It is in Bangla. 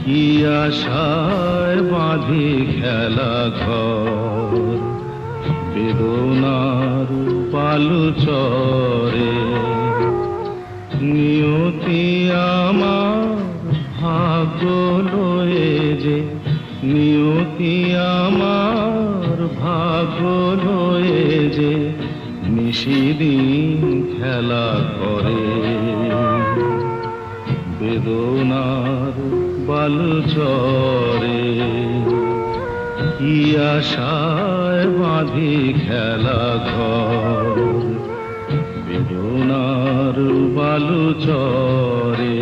কি আশায় বাঁধি খেলা ঘর, বেদনার পালু চরে। নিয়তি আমার ভাগ্য লয়ে যে, নিয়তি আমার ভাগ্য লয়ে যে নিশিদিন খেলা করে। বেদনার বালু চরে, কি আশায় বাঁধি খেলা ঘর, বেদনার বালু চরে।